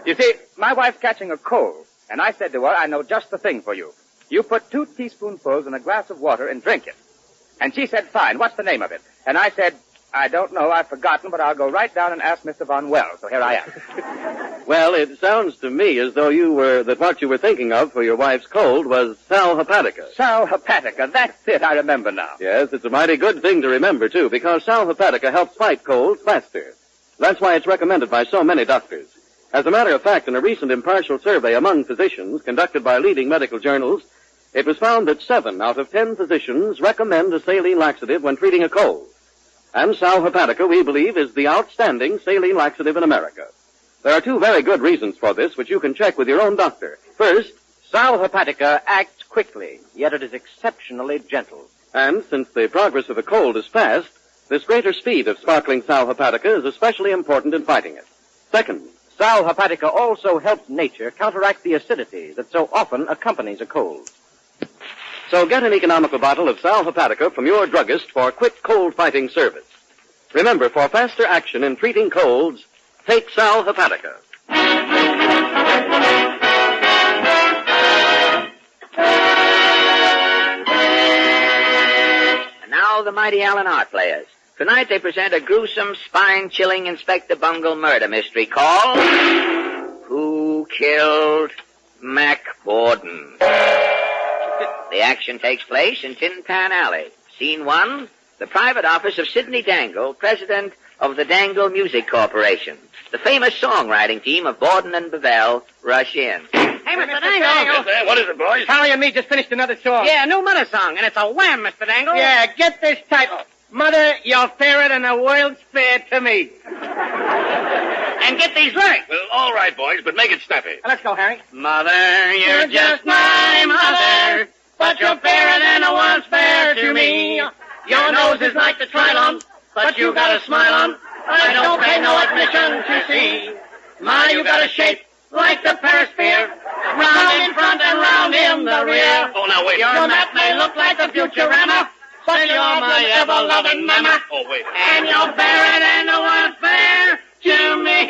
You see, my wife's catching a cold, and I said to her, I know just the thing for you. You put 2 teaspoonfuls in a glass of water and drink it. And she said, fine, what's the name of it? And I said, I don't know, I've forgotten, but I'll go right down and ask Mr. Von Well. So here I am. Well, it sounds to me as though what you were thinking of for your wife's cold was sal hepatica. Sal hepatica, that's it, I remember now. Yes, it's a mighty good thing to remember, too, because sal hepatica helps fight colds faster. That's why it's recommended by so many doctors. As a matter of fact, in a recent impartial survey among physicians conducted by leading medical journals, it was found that 7 out of 10 physicians recommend a saline laxative when treating a cold. And sal hepatica, we believe, is the outstanding saline laxative in America. There are 2 very good reasons for this, which you can check with your own doctor. First, sal hepatica acts quickly, yet it is exceptionally gentle. And since the progress of the cold is fast, this greater speed of sparkling sal hepatica is especially important in fighting it. Second, sal hepatica also helps nature counteract the acidity that so often accompanies a cold. So get an economical bottle of sal hepatica from your druggist for quick cold-fighting service. Remember, for faster action in treating colds, take sal hepatica. And now the mighty Allen Art Players. Tonight they present a gruesome, spine-chilling Inspector Bungle murder mystery called Who Killed Mack Borden? The action takes place in Tin Pan Alley. Scene 1, the private office of Sidney Dangle, president of the Dangle Music Corporation. The famous songwriting team of Borden and Bevell rush in. Hey, Mr. Dangle. Yes, what is it, boys? Harry and me just finished another song. Yeah, new mother song, and it's a wham, Mr. Dangle. Yeah, get this title. Mother, you're fairer than the world's fair to me. And get these lyrics. Well, all right, boys, but make it snappy. Let's go, Harry. Mother, you're just my mother, but you're fairer than the world's fair to me. Your nose is like the trilon, but you got a smile on. I don't pay no admission to see. Ma, you got a shape like the perisphere, round in front and round in the rear. Oh, now, wait. Your map may look like a Futurama, but you're my ever-loving mama. Oh, wait. And you're fairer than the world's fair to me.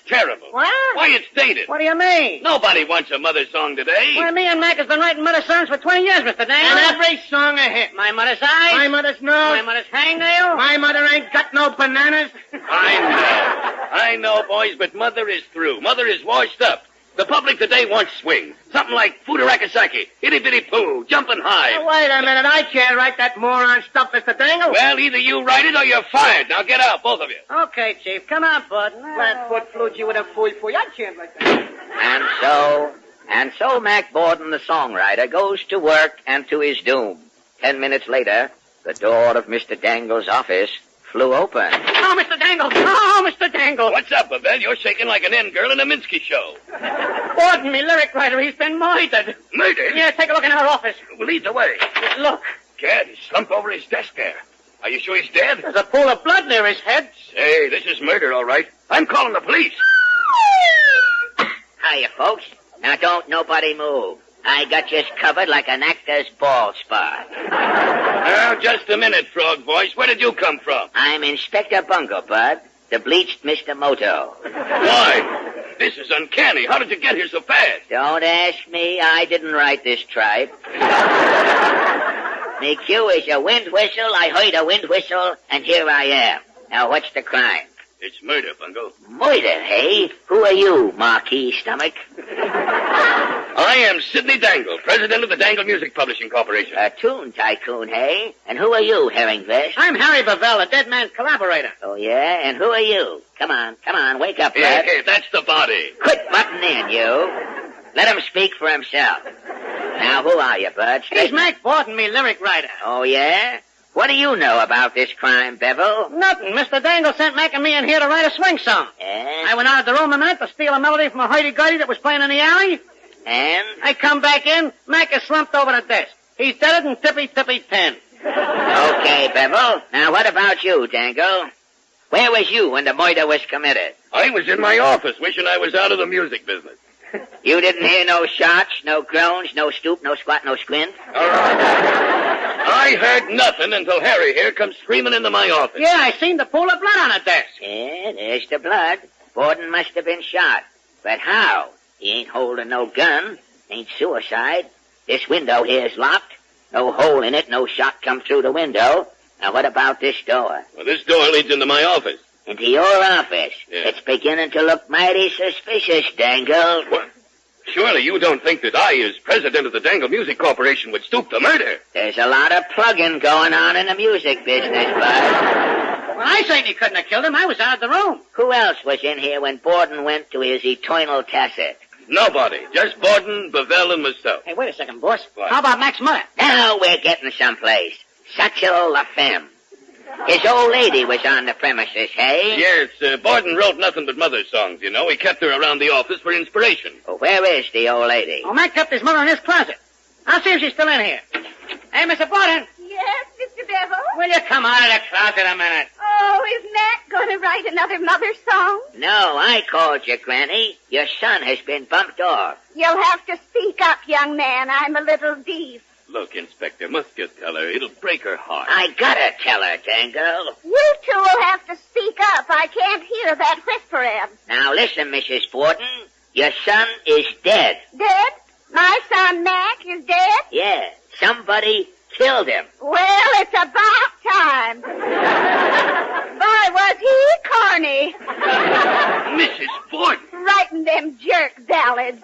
terrible. What? Why, it's dated. What do you mean? Nobody wants a mother song today. Why, me and Mac has been writing mother songs for 20 years, Mr. Dangle. And every song a hit. My mother's eyes. My mother's nose. My mother's hangnail. My mother ain't got no bananas. I know, boys, but Mother is through. Mother is washed up. The public today wants swing. Something like Fudarakasaki, Itty Bitty Poo, Jumpin' High. Now, wait a minute. I can't write that moron stuff, Mr. Dangle. Well, either you write it or you're fired. Now get out, both of you. Okay, Chief. Come on, bud. Flatfoot flute you with a fooey. I can't write that. And so Mack Borden, the songwriter, goes to work and to his doom. 10 minutes later, the door of Mr. Dangle's office flew open. Oh, Mr. Dangle! Oh, Mr. Dangle! What's up, Babette? You're shaking like an end girl in a Minsky show. Borden, me lyric writer, he's been murdered. Murdered? Yeah, take a look in our office. Lead the way. Look. Gad, he's slumped over his desk there. Are you sure he's dead? There's a pool of blood near his head. Say, this is murder, all right. I'm calling the police. Hiya, folks. Now, don't nobody move. I got you covered like an actor's bald spot. Now, just a minute, Frog Voice. Where did you come from? I'm Inspector Bungo, Bud, the bleached Mr. Moto. Why? This is uncanny. How did you get here so fast? Don't ask me. I didn't write this tripe. Me cue is a wind whistle. I heard a wind whistle, and here I am. Now, what's the crime? It's murder, Bungo. Murder, hey? Who are you, Marquis Stomach? I am Sidney Dangle, president of the Dangle Music Publishing Corporation. A tune tycoon, hey? And who are you, Herring Vest? I'm Harry Bavell, a dead man's collaborator. Oh, yeah? And who are you? Come on, wake up, Bud. Hey, that's the body. Quit butting in, you. Let him speak for himself. Now, who are you, Bud? He's Mack Borden, me lyric writer. Oh, yeah? What do you know about this crime, Bevel? Nothing. Mr. Dangle sent Mac and me in here to write a swing song. And? I went out of the room a minute to steal a melody from a hurdy-gurdy that was playing in the alley. And? I come back in, Mac is slumped over the desk. He's dead in tippy-tippy 10. Okay, Bevel. Now, what about you, Dangle? Where was you when the murder was committed? I was in my office wishing I was out of the music business. You didn't hear no shots, no groans, no stoop, no squat, no squint? All right. I heard nothing until Harry here comes screaming into my office. Yeah, I seen the pool of blood on the desk. Yeah, there's the blood. Borden must have been shot. But how? He ain't holding no gun. Ain't suicide. This window here's locked. No hole in it, no shot come through the window. Now what about this door? Well, this door leads into my office. Into your office? Yeah. It's beginning to look mighty suspicious, Dangle. What? Surely you don't think that I, as president of the Dangle Music Corporation, would stoop to murder? There's a lot of plugging going on in the music business, Bud. Well, I certainly couldn't have killed him. I was out of the room. Who else was in here when Borden went to his eternal tacit? Nobody. Just Borden, Bavell, and myself. Hey, wait a second, boss. What? How about Mac's mother? Now we're getting someplace. Satchel La Femme. His old lady was on the premises, hey? Yes, Borden wrote nothing but mother songs, you know. He kept her around the office for inspiration. Well, where is the old lady? Oh, Mac kept his mother in his closet. I'll see if she's still in here. Hey, Mr. Borden. Yes, Mr. Bevel? Will you come out of the closet a minute? Oh, is Mac going to write another mother song? No, I called you, Granny. Your son has been bumped off. You'll have to speak up, young man. I'm a little deaf. Look, Inspector, must you tell her? It'll break her heart. I gotta tell her, Dangle. You two will have to speak up. I can't hear that whispering. Now listen, Mrs. Borden. Your son is dead. Dead? My son Mac is dead? Yeah, somebody killed him. Well, it's about time. Boy, was he corny. Mrs. Borden! Writing them jerk ballads.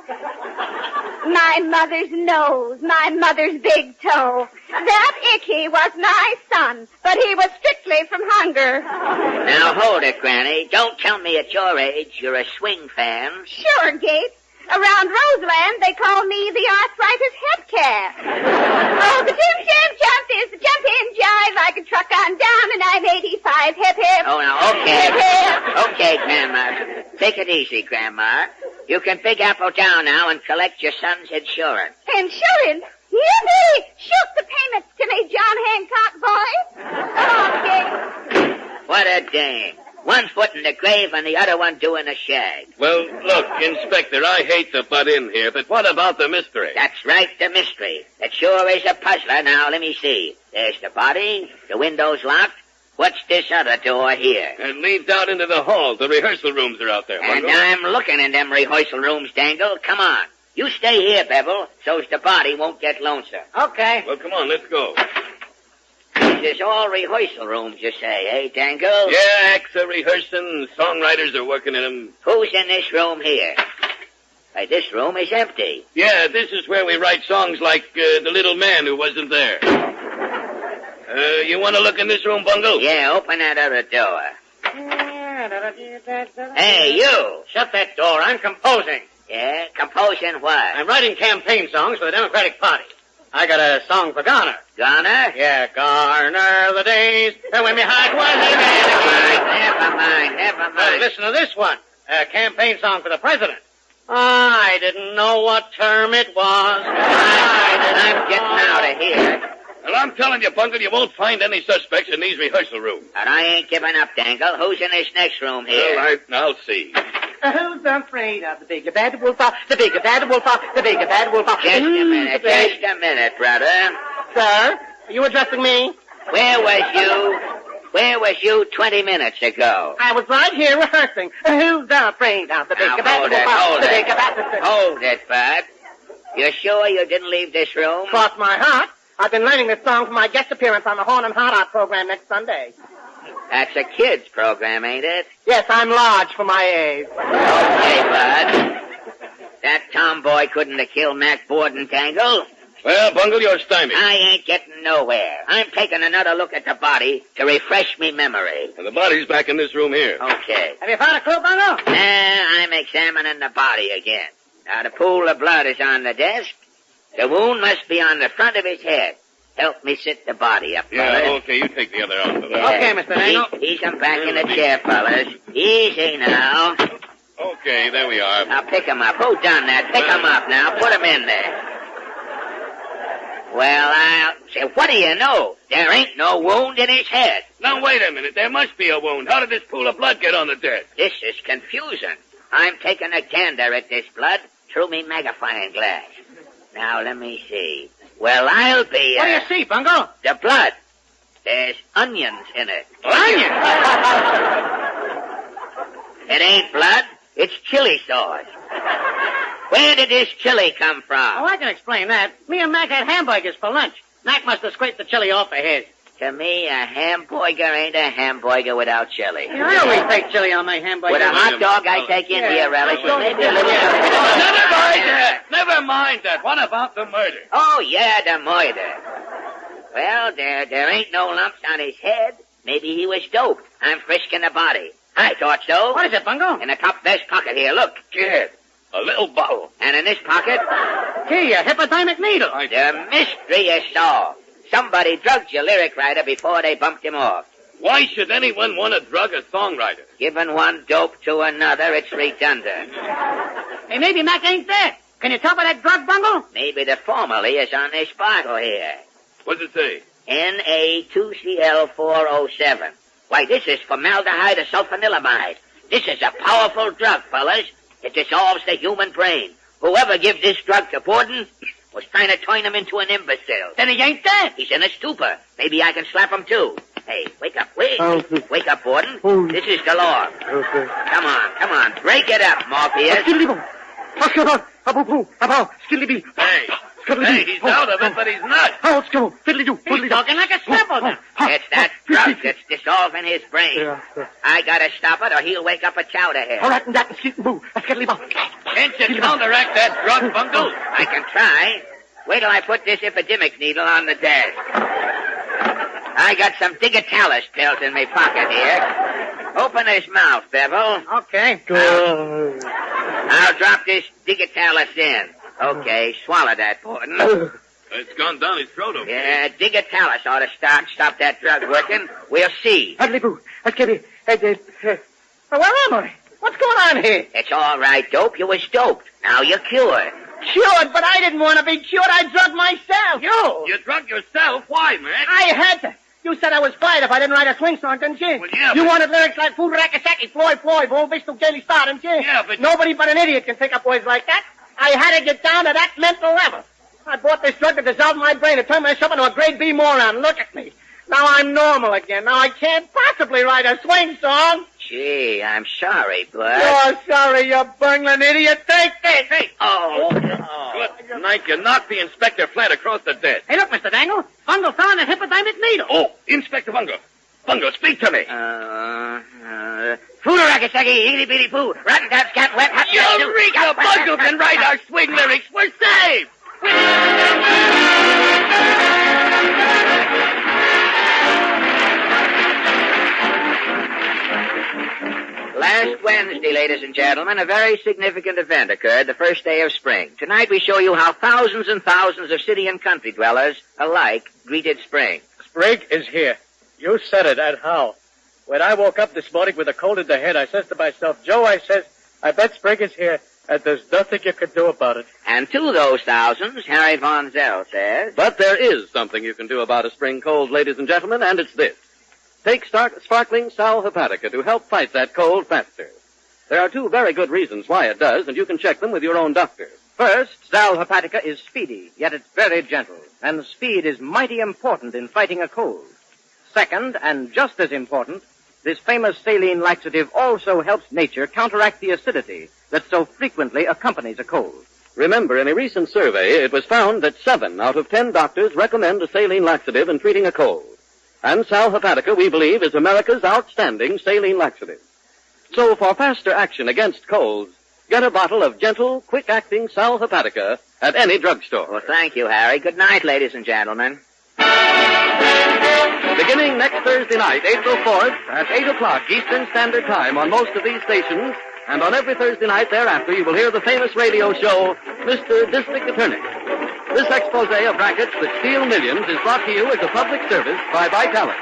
My mother's nose, my mother's big toe. That Icky was my son, but he was strictly from hunger. Now hold it, Granny. Don't tell me at your age you're a swing fan. Sure, Gates. Around Roseland, they call me the arthritis head cat. Oh, the jump is the jump in jive. I can truck on down, and I'm 85. Hip, hip. Oh, now, okay. Hip, hip. Okay, Grandma. Take it easy, Grandma. You can Big Apple down now and collect your son's insurance. Insurance? Yippee! Shoot the payments to me, John Hancock, boy. Come on, Gates. What a dame. One foot in the grave and the other one doing a shag. Well, look, Inspector, I hate to butt in here, but what about the mystery? That's right, the mystery. It sure is a puzzler. Now, let me see. There's the body, the window's locked, What's this other door here? It leads out into the hall. The rehearsal rooms are out there, And Bungle. I'm looking in them rehearsal rooms, Dangle. Come on. You stay here, Bevel, so's the body won't get lonesome. Okay. Well, come on, let's go. This is all rehearsal rooms, you say, eh, Dangle? Yeah, acts are rehearsing. Songwriters are working in them. Who's in this room here? Why, this room is empty. Yeah, this is where we write songs like The Little Man Who Wasn't There. You want to look in this room, Bungle? Yeah, open that other door. Hey, you! Shut that door. I'm composing. Yeah, composing what? I'm writing campaign songs for the Democratic Party. I got a song for Garner. Garner? Yeah, Garner the days when my heart was Never mind. Listen to this one. A campaign song for the president. I didn't know what term it was. I'm getting out of here. Well, I'm telling you, Bungle, you won't find any suspects in these rehearsal rooms. And I ain't giving up, Dangle. Who's in this next room here? Well, I'll see. Who's afraid of the bigger bad wolf? The bigger bad wolf. The bigger bad wolf. Just a minute, brother. Sir, are you addressing me? Where was you 20 minutes ago? I was right here rehearsing. Who's afraid of the bigger bad wolf? Hold it, bud. You sure you didn't leave this room? Cross my heart. I've been learning this song for my guest appearance on the Horn and Hot Art program next Sunday. That's a kid's program, ain't it? Yes, I'm large for my age. Okay, bud. That tomboy couldn't have killed Mack Borden, Dangle. Well, Bungle, you're stymied. I ain't getting nowhere. I'm taking another look at the body to refresh me memory. And the body's back in this room here. Okay. Have you found a clue, Bungle? I'm examining the body again. Now, the pool of blood is on the desk. The wound must be on the front of his head. Help me sit the body up, fellas. Yeah, okay, you take the other arm for that. Okay, Mr. Dangle. Ease him back in the chair, fellas. Easy now. Okay, there we are. Now, pick him up. Who done that? Pick him up now. Put him in there. Well, I'll say, what do you know? There ain't no wound in his head. Now, wait a minute. There must be a wound. How did this pool of blood get on the desk? This is confusing. I'm taking a gander at this blood through me magnifying glass. Now, let me see. Well, I'll be... What do you see, Bungle? The blood. There's onions in it. Onions? It ain't blood. It's chili sauce. Where did this chili come from? Oh, I can explain that. Me and Mac had hamburgers for lunch. Mac must have scraped the chili off of his. To me, a hamburger ain't a hamburger without chili. You know, I always take chili on my hamburger. With a hot dog, I take India relish. Maybe a little... Never mind that. What about the murder? Oh, yeah, the murder. Well, there ain't no lumps on his head. Maybe he was doped. I'm frisking the body. I thought so. What is it, Bungle? In the top vest pocket here, look. Kid, a little bottle. And in this pocket... Gee, a hypodermic needle. The mystery is solved. Somebody drugged your lyric writer before they bumped him off. Why should anyone want to drug a songwriter? Giving one dope to another, it's redundant. Hey, maybe Mac ain't dead. Can you tell by that drug, Bungle? Maybe the formula is on this bottle here. What's it say? Na2Cl407. Why, this is formaldehyde or sulfanilamide. This is a powerful drug, fellas. It dissolves the human brain. Whoever gives this drug to Borden was trying to turn him into an imbecile. Then he ain't dead. He's in a stupor. Maybe I can slap him, too. Hey, wake up, wait. Wake up, Borden. This is the law. Okay. Come on. Break it up, Morpheus. Hey, he's out of it, but he's not. He's talking like a simpleton. It's that drug that's dissolving his brain. I gotta stop it or he'll wake up a chowderhead. Can't you counteract that drug, Bungle? I can try. Wait till I put this epidemic needle on the desk. I got some digitalis pills in my pocket here. Open his mouth, Bevel. Okay. I'll drop this digitalis in. Okay, swallow that, Borden. It's gone down his throat, okay? Yeah, digitalis ought to stop that drug working. We'll see. Where am I? What's going on here? It's all right, dope. You was doped. Now you're cured. Cured, but I didn't want to be cured. I drugged myself. You drugged yourself? Why, man? I had to. You said I was fired if I didn't write a swing song, didn't you? Well, yeah, You wanted lyrics like Food Rakasaki, Floyd, Bull, Visto, Gaily Star, didn't you? Yeah, but... Nobody but an idiot can pick up words like that. I had to get down to that mental level. I bought this drug to dissolve my brain and turn myself into a grade B moron. Look at me. Now I'm normal again. Now I can't possibly write a swing song. Gee, I'm sorry, Bud. You're sorry, you bungling idiot. Take this. Hey! Good night. You knocked the inspector flat across the desk. Hey, look, Mr. Dangle. Bungle found a hypodermic needle. Oh, Inspector Bungle. Bungle, speak to me. Fooderakaseki, itty bitty poo, rotten taps, cat wet, hot Eureka! Bungle can write our swing lyrics. We're saved! Last Wednesday, ladies and gentlemen, a very significant event occurred the first day of spring. Tonight we show you how thousands and thousands of city and country dwellers alike greeted spring. Spring is here. You said it, and how? When I woke up this morning with a cold in the head, I says to myself, Joe, I says, I bet spring is here, and there's nothing you can do about it. And to those thousands, Harry Von Zell says... But there is something you can do about a spring cold, ladies and gentlemen, and it's this. Take sparkling Sal Hepatica to help fight that cold faster. There are two very good reasons why it does, and you can check them with your own doctor. First, Sal Hepatica is speedy, yet it's very gentle, and speed is mighty important in fighting a cold. Second, and just as important, this famous saline laxative also helps nature counteract the acidity that so frequently accompanies a cold. Remember, in a recent survey, it was found that 7 out of 10 doctors recommend a saline laxative in treating a cold. And Sal Hepatica, we believe, is America's outstanding saline laxative. So for faster action against colds, get a bottle of gentle, quick-acting Sal Hepatica at any drugstore. Well, thank you, Harry. Good night, ladies and gentlemen. Beginning next Thursday night, April 4th, at 8 o'clock Eastern Standard Time on most of these stations, and on every Thursday night thereafter, you will hear the famous radio show, Mr. District Attorney. This expose of rackets that steal millions is brought to you as a public service by Vitalis.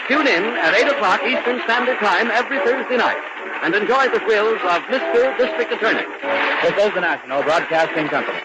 Tune in at 8 o'clock Eastern Standard Time every Thursday night and enjoy the thrills of Mr. District Attorney. This is the National Broadcasting Company.